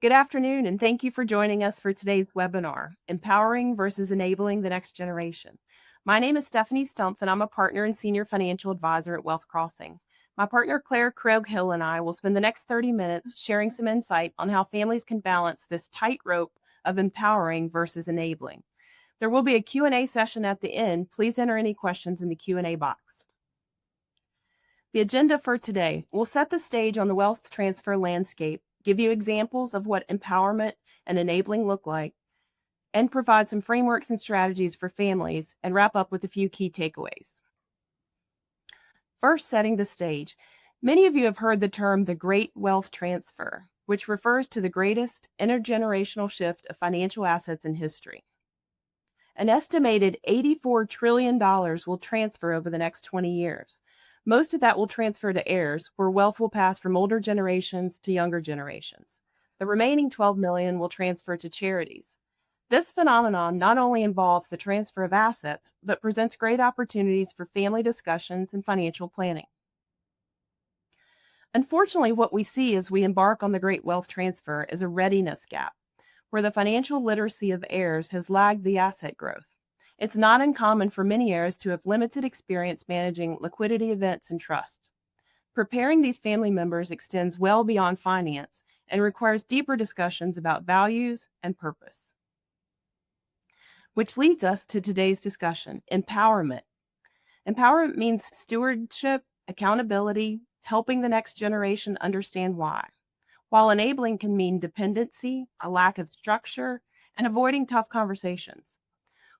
Good afternoon, and thank you for joining us for today's webinar, Empowering versus Enabling the Next Generation. My name is Stephanie Stumpf, and I'm a partner and senior financial advisor at Wealth Crossing. My partner Claire Kroghill and I will spend the next 30 minutes sharing some insight on how families can balance this tightrope of empowering versus enabling. There will be a Q&A session at the end. Please enter any questions in the Q&A box. The agenda for today will set the stage on the wealth transfer landscape, give you examples of what empowerment and enabling look like, and provide some frameworks and strategies for families, and wrap up with a few key takeaways. First, setting the stage. Many of you have heard the term the Great Wealth Transfer, which refers to the greatest intergenerational shift of financial assets in history. An estimated $84 trillion will transfer over the next 20 years. Most of that will transfer to heirs, where wealth will pass from older generations to younger generations. The remaining 12 million will transfer to charities. This phenomenon not only involves the transfer of assets, but presents great opportunities for family discussions and financial planning. Unfortunately, what we see as we embark on the great wealth transfer is a readiness gap, where the financial literacy of heirs has lagged the asset growth. It's not uncommon for many heirs to have limited experience managing liquidity events and trusts. Preparing these family members extends well beyond finance and requires deeper discussions about values and purpose. Which leads us to today's discussion, empowerment. Empowerment means stewardship, accountability, helping the next generation understand why, while enabling can mean dependency, a lack of structure, and avoiding tough conversations.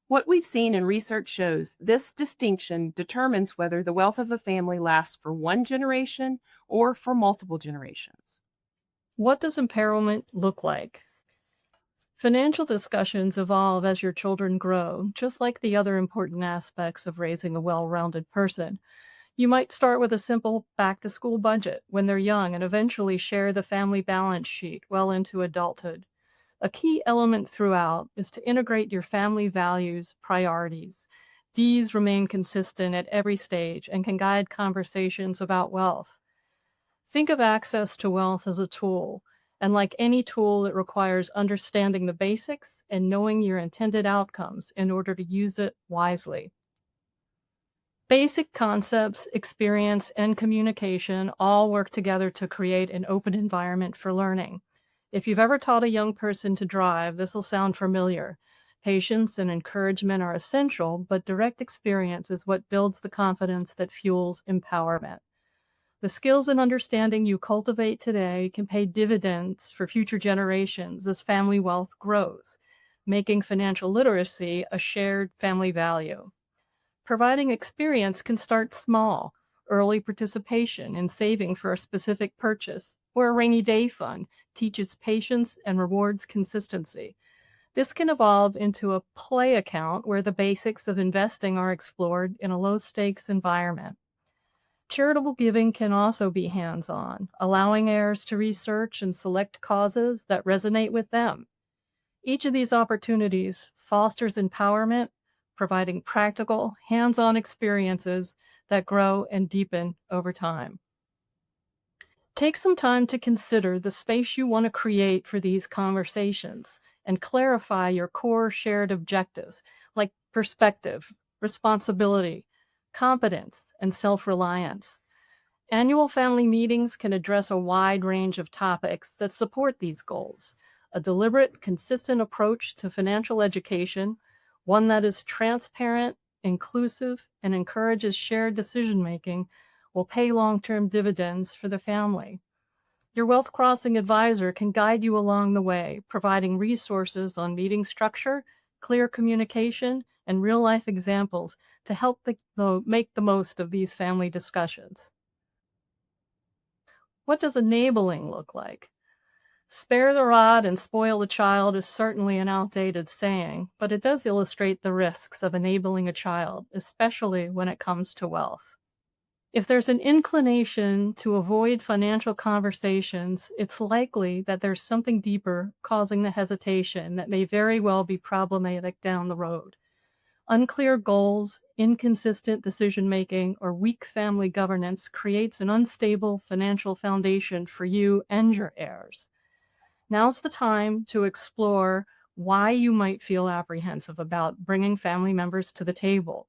What we've seen in research shows this distinction determines whether the wealth of a family lasts for one generation or for multiple generations. What does empowerment look like? Financial discussions evolve as your children grow, just like the other important aspects of raising a well-rounded person. You might start with a simple back-to-school budget when they're young and eventually share the family balance sheet well into adulthood. A key element throughout is to integrate your family values, priorities. These remain consistent at every stage and can guide conversations about wealth. Think of access to wealth as a tool, and like any tool, it requires understanding the basics and knowing your intended outcomes in order to use it wisely. Basic concepts, experience, and communication all work together to create an open environment for learning. If you've ever taught a young person to drive, this will sound familiar. Patience and encouragement are essential, but direct experience is what builds the confidence that fuels empowerment. The skills and understanding you cultivate today can pay dividends for future generations as family wealth grows, making financial literacy a shared family value. Providing experience can start small, early participation in saving for a specific purchase or a rainy day fund teaches patience and rewards consistency. This can evolve into a play account where the basics of investing are explored in a low-stakes environment. Charitable giving can also be hands-on, allowing heirs to research and select causes that resonate with them. Each of these opportunities fosters empowerment, providing practical, hands-on experiences that grow and deepen over time. Take some time to consider the space you want to create for these conversations and clarify your core shared objectives like perspective, responsibility, competence, and self-reliance. Annual family meetings can address a wide range of topics that support these goals. A deliberate, consistent approach to financial education, one that is transparent, inclusive, and encourages shared decision-making, will pay long-term dividends for the family. Your Wealth Crossing advisor can guide you along the way, providing resources on meeting structure, clear communication, and real-life examples to help make the most of these family discussions. What does enabling look like? Spare the rod and spoil the child is certainly an outdated saying, but it does illustrate the risks of enabling a child, especially when it comes to wealth. If there's an inclination to avoid financial conversations, it's likely that there's something deeper causing the hesitation that may very well be problematic down the road. Unclear goals, inconsistent decision-making, or weak family governance creates an unstable financial foundation for you and your heirs. Now's the time to explore why you might feel apprehensive about bringing family members to the table.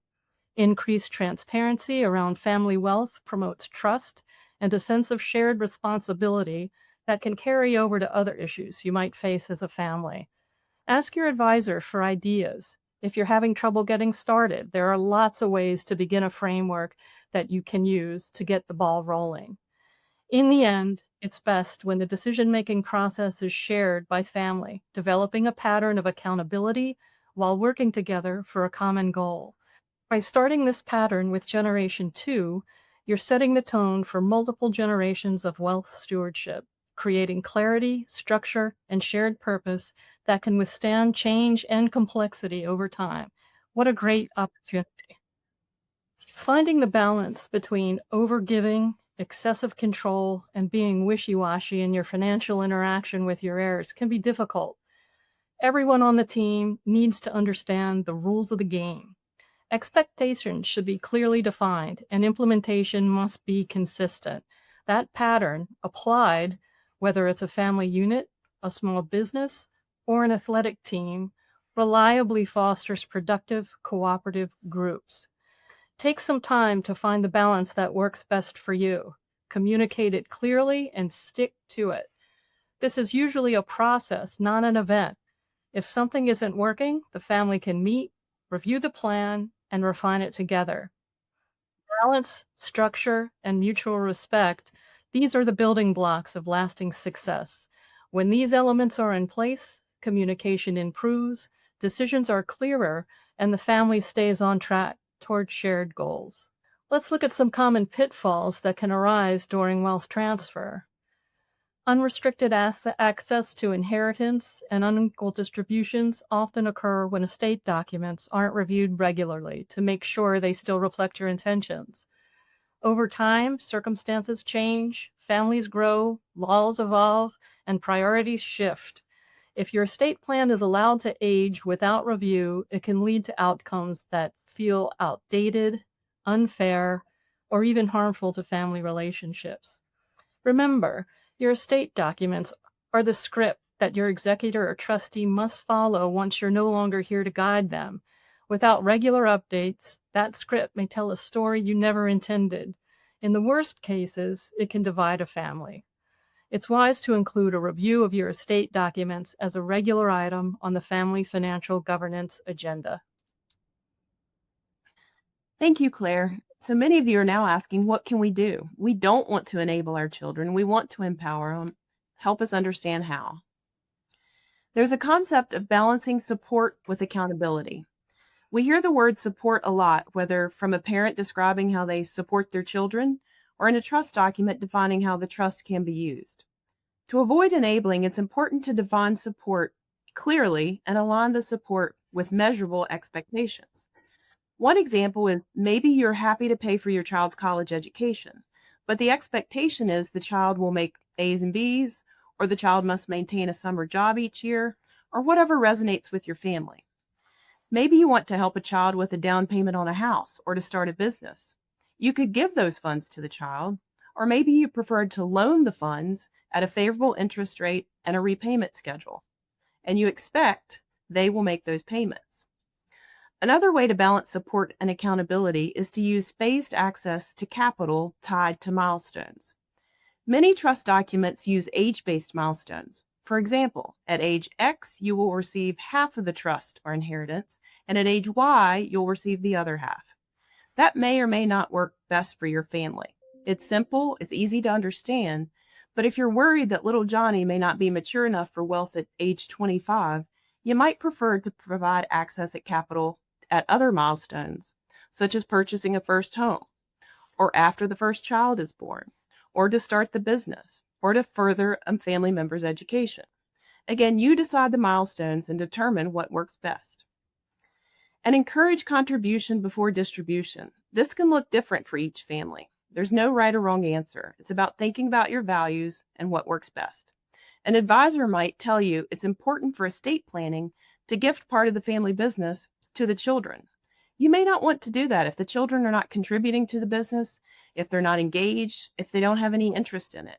Increased transparency around family wealth promotes trust and a sense of shared responsibility that can carry over to other issues you might face as a family. Ask your advisor for ideas. If you're having trouble getting started, there are lots of ways to begin a framework that you can use to get the ball rolling. In the end, it's best when the decision making process is shared by family, developing a pattern of accountability while working together for a common goal. By starting this pattern with Generation 2, you're setting the tone for multiple generations of wealth stewardship, creating clarity, structure, and shared purpose that can withstand change and complexity over time. What a great opportunity. Finding the balance between overgiving, excessive control, and being wishy washy in your financial interaction with your heirs can be difficult. Everyone on the team needs to understand the rules of the game. Expectations should be clearly defined, and implementation must be consistent. That pattern, applied, whether it's a family unit, a small business, or an athletic team, reliably fosters productive, cooperative groups. Take some time to find the balance that works best for you. Communicate it clearly and stick to it. This is usually a process, not an event. If something isn't working, the family can meet, review the plan, and refine it together. Balance, structure, and mutual respect, these are the building blocks of lasting success. When these elements are in place, communication improves, decisions are clearer, and the family stays on track toward shared goals. Let's look at some common pitfalls that can arise during wealth transfer. Unrestricted access to inheritance and unequal distributions often occur when estate documents aren't reviewed regularly to make sure they still reflect your intentions. Over time, circumstances change, families grow, laws evolve, and priorities shift. If your estate plan is allowed to age without review, it can lead to outcomes that feel outdated, unfair, or even harmful to family relationships. Remember, your estate documents are the script that your executor or trustee must follow once you're no longer here to guide them. Without regular updates, that script may tell a story you never intended. In the worst cases, it can divide a family. It's wise to include a review of your estate documents as a regular item on the family financial governance agenda. Thank you, Claire. So many of you are now asking, what can we do? We don't want to enable our children. We want to empower them. Help us understand how. There's a concept of balancing support with accountability. We hear the word support a lot, whether from a parent describing how they support their children or in a trust document defining how the trust can be used. To avoid enabling, it's important to define support clearly and align the support with measurable expectations. One example is maybe you're happy to pay for your child's college education, but the expectation is the child will make A's and B's, or the child must maintain a summer job each year, or whatever resonates with your family. Maybe you want to help a child with a down payment on a house or to start a business. You could give those funds to the child, or maybe you preferred to loan the funds at a favorable interest rate and a repayment schedule, and you expect they will make those payments. Another way to balance support and accountability is to use phased access to capital tied to milestones. Many trust documents use age-based milestones. For example, at age X, you will receive half of the trust or inheritance, and at age Y, you'll receive the other half. That may or may not work best for your family. It's simple, it's easy to understand, but if you're worried that little Johnny may not be mature enough for wealth at age 25, you might prefer to provide access at capital at other milestones, such as purchasing a first home, or after the first child is born, or to start the business, or to further a family member's education. Again, you decide the milestones and determine what works best. And encourage contribution before distribution. This can look different for each family. There's no right or wrong answer. It's about thinking about your values and what works best. An advisor might tell you it's important for estate planning to gift part of the family business to the children. You may not want to do that if the children are not contributing to the business, if they're not engaged, if they don't have any interest in it.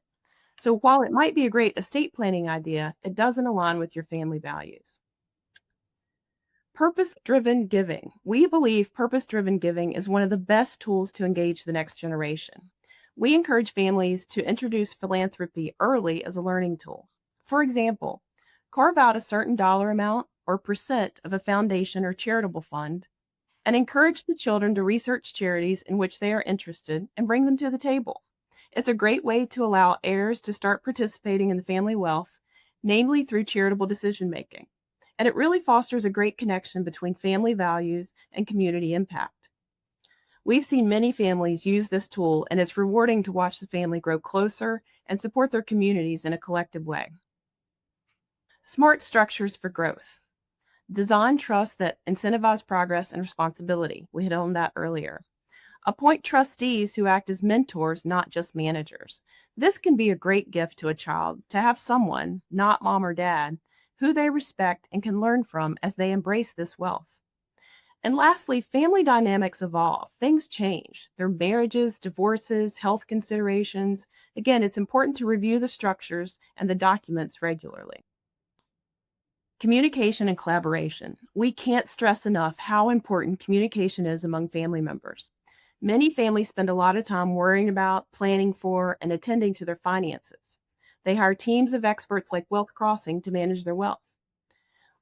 So while it might be a great estate planning idea, it doesn't align with your family values. Purpose driven giving. We believe purpose driven giving is one of the best tools to engage the next generation. We encourage families to introduce philanthropy early as a learning tool. For example, carve out a certain dollar amount or percent of a foundation or charitable fund and encourage the children to research charities in which they are interested and bring them to the table. It's a great way to allow heirs to start participating in the family wealth, namely through charitable decision making. And it really fosters a great connection between family values and community impact. We've seen many families use this tool, and it's rewarding to watch the family grow closer and support their communities in a collective way. Smart structures for growth. Design trusts that incentivize progress and responsibility. We hit on that earlier. Appoint trustees who act as mentors, not just managers. This can be a great gift to a child to have someone, not mom or dad, who they respect and can learn from as they embrace this wealth. And lastly, family dynamics evolve. Things change. Their marriages, divorces, health considerations. Again, it's important to review the structures and the documents regularly. Communication and collaboration. We can't stress enough how important communication is among family members. Many families spend a lot of time worrying about, planning for, and attending to their finances. They hire teams of experts like Wealth Crossing to manage their wealth.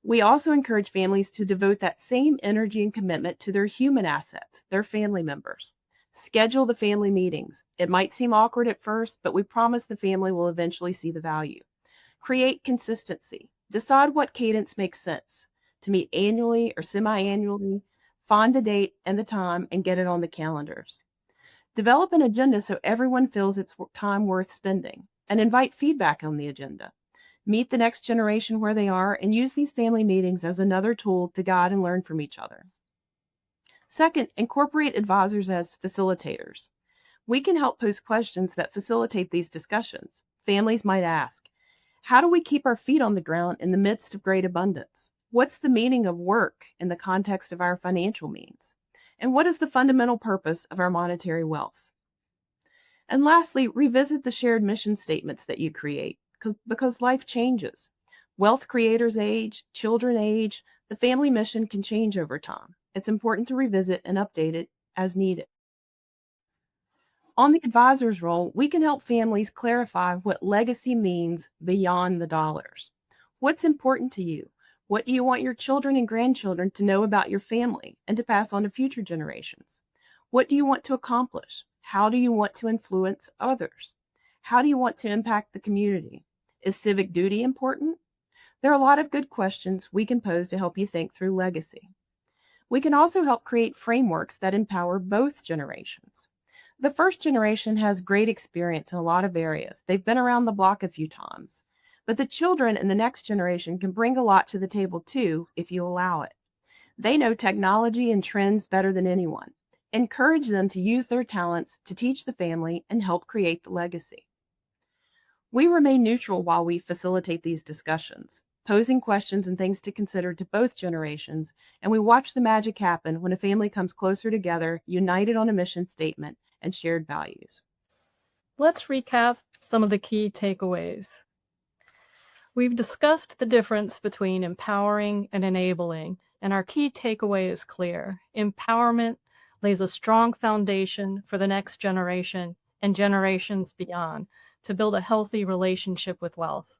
We also encourage families to devote that same energy and commitment to their human assets, their family members. Schedule the family meetings. It might seem awkward at first, but we promise the family will eventually see the value. Create consistency. Decide what cadence makes sense to meet annually or semi annually. Find the date and the time and get it on the calendars. Develop an agenda so everyone feels it's time worth spending, and invite feedback on the agenda. Meet the next generation where they are and use these family meetings as another tool to guide and learn from each other. Second, incorporate advisors as facilitators. We can help pose questions that facilitate these discussions. Families might ask, how do we keep our feet on the ground in the midst of great abundance? What's the meaning of work in the context of our financial means? And what is the fundamental purpose of our monetary wealth? And lastly, revisit the shared mission statements that you create because life changes. Wealth creators age, children age, the family mission can change over time. It's important to revisit and update it as needed. On the advisor's role, we can help families clarify what legacy means beyond the dollars. What's important to you? What do you want your children and grandchildren to know about your family and to pass on to future generations? What do you want to accomplish? How do you want to influence others? How do you want to impact the community? Is civic duty important? There are a lot of good questions we can pose to help you think through legacy. We can also help create frameworks that empower both generations. The first generation has great experience in a lot of areas. They've been around the block a few times. But the children in the next generation can bring a lot to the table too, if you allow it. They know technology and trends better than anyone. Encourage them to use their talents to teach the family and help create the legacy. We remain neutral while we facilitate these discussions, posing questions and things to consider to both generations, and we watch the magic happen when a family comes closer together, united on a mission statement and shared values. Let's recap some of the key takeaways. We've discussed the difference between empowering and enabling, and our key takeaway is clear. Empowerment lays a strong foundation for the next generation and generations beyond to build a healthy relationship with wealth.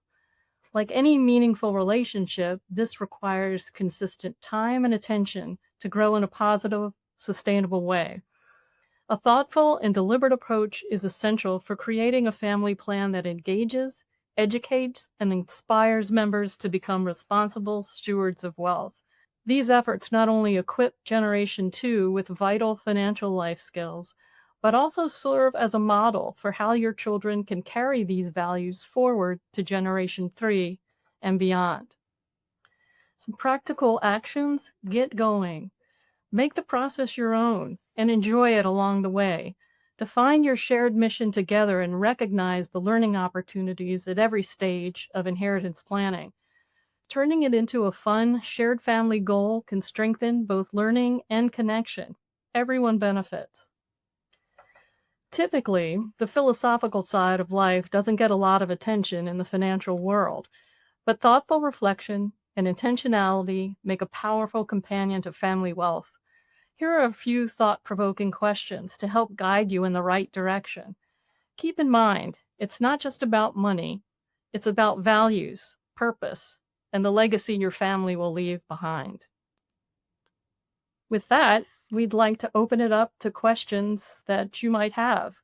Like any meaningful relationship, this requires consistent time and attention to grow in a positive, sustainable way. A thoughtful and deliberate approach is essential for creating a family plan that engages, educates, and inspires members to become responsible stewards of wealth. These efforts not only equip Generation 2 with vital financial life skills, but also serve as a model for how your children can carry these values forward to Generation 3 and beyond. Some practical actions: get going. Make the process your own and enjoy it along the way. Define your shared mission together and recognize the learning opportunities at every stage of inheritance planning. Turning it into a fun, shared family goal can strengthen both learning and connection. Everyone benefits. Typically, the philosophical side of life doesn't get a lot of attention in the financial world, but thoughtful reflection and intentionality make a powerful companion to family wealth. Here are a few thought provoking questions to help guide you in the right direction. Keep in mind, it's not just about money, it's about values, purpose, and the legacy your family will leave behind. With that, we'd like to open it up to questions that you might have.